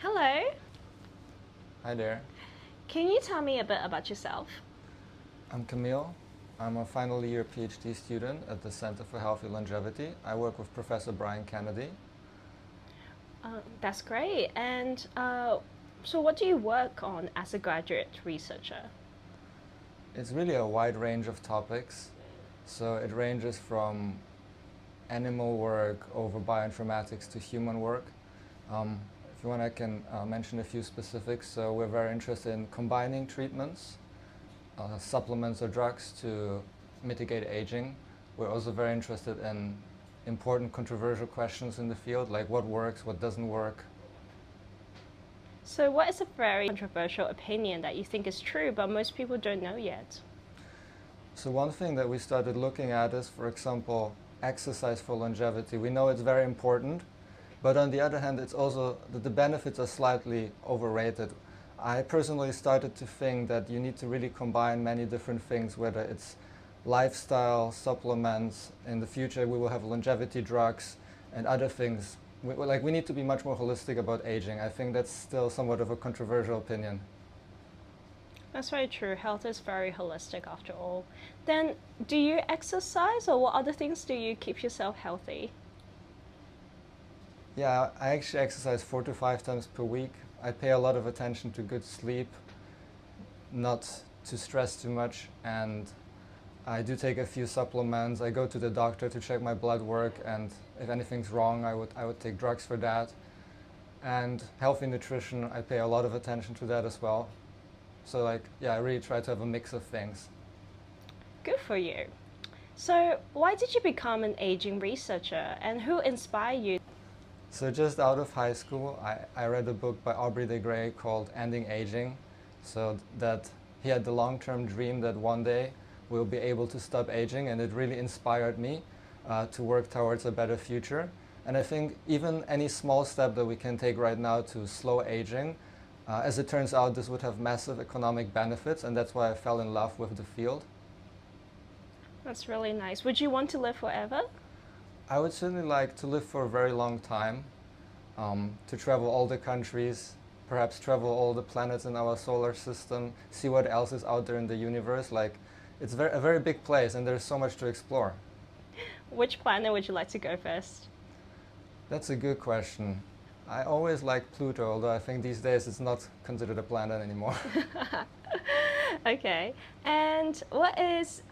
Hello. Hi there. Can you tell me a bit about yourself? I'm Kamil. I'm a final year PhD student at the Center for Healthy Longevity. I work with Professor Brian Kennedy. That's great. And so, what do you work on as a graduate researcher? It's really a wide range of topics. So it ranges from animal work over bioinformatics to human work. If you want, I can mention a few specifics. So we're very interested in combining treatments, supplements or drugs to mitigate aging. We're also very interested in important controversial questions in the field, like what works, what doesn't work. So, what is a very controversial opinion that you think is true, but most people don't know yet? So one thing that we started looking at is, for example, exercise for longevity. We know it's very important, but on the other hand, it's also that the benefits are slightly overrated. I personally started to think that you need to really combine many different things, whether it's lifestyle, supplements. In the future, we will have longevity drugs and other things. We need to be much more holistic about aging. I think that's still somewhat of a controversial opinion. That's very true. Health is very holistic after all. Then, do you exercise, or what other things do you keep yourself healthy? Yeah, I actually exercise 4 to 5 times per week. I pay a lot of attention to good sleep, not to stress too much, and I do take a few supplements. I go to the doctor to check my blood work, and if anything's wrong, I would take drugs for that. And healthy nutrition, I pay a lot of attention to that as well. So I really try to have a mix of things. Good for you. So, why did you become an aging researcher, and who inspired you? So just out of high school, I read a book by Aubrey de Grey called Ending Aging. So that he had the long-term dream that one day we'll be able to stop aging, and it really inspired me to work towards a better future. And I think even any small step that we can take right now to slow aging, as it turns out, this would have massive economic benefits, and that's why I fell in love with the field. That's really nice. Would you want to live forever? I would certainly like to live for a very long time, to travel all the countries, perhaps travel all the planets in our solar system, see what else is out there in the universe. It's a very big place, and there's so much to explore. Which planet would you like to go first? That's a good question. I always liked Pluto, although I think these days it's not considered a planet anymore. Okay. And what is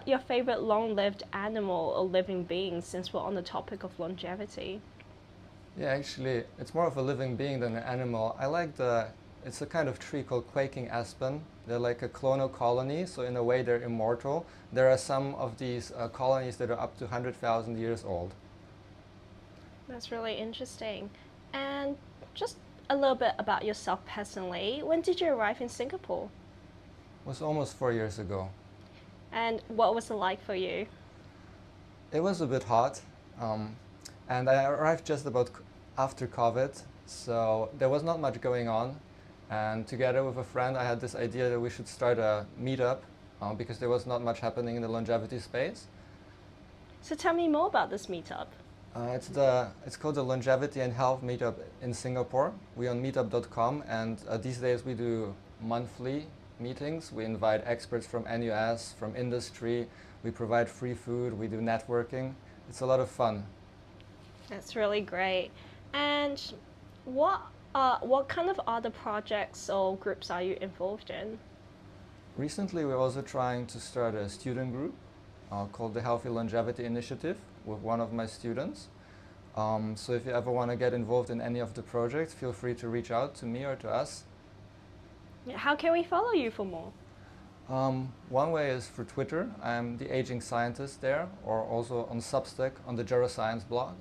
your favorite long-lived animal or living being, since we're on the topic of longevity? Yeah, actually, it's more of a living being than an animal. It's a kind of tree called quaking aspen. They're like a clonal colony, so in a way they're immortal. There are some of these colonies that are up to 100,000 years old. That's really interesting. And just a little bit about yourself personally. When did you arrive in Singapore? It was almost 4 years ago. And what was it like for you? It was a bit hot, and I arrived just about after COVID, so there was not much going on. And together with a friend, I had this idea that we should start a meetup because there was not much happening in the longevity space. So tell me more about this meetup. It's called the Longevity and Health Meetup in Singapore. We're on meetup.com, and these days we do monthly meetings. We invite experts from NUS, from industry. We provide free food. We do networking. It's a lot of fun. That's really great. And what kind of other projects or groups are you involved in? Recently, we're also trying to start a student group called the Healthy Longevity Initiative with one of my students. So if you ever want to get involved in any of the projects, feel free to reach out to me or to us. How can we follow you for more? One way is for Twitter. I'm the aging scientist there, or also on Substack on the Geroscience blog.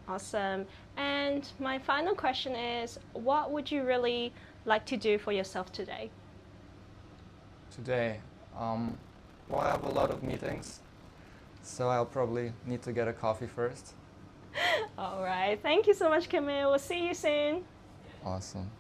Awesome. And my final question is, what would you really like to do for yourself today? Today, well, I have a lot of meetings, so I'll probably need to get a coffee first. All right. Thank you so much, Kamil. We'll see you soon. Awesome.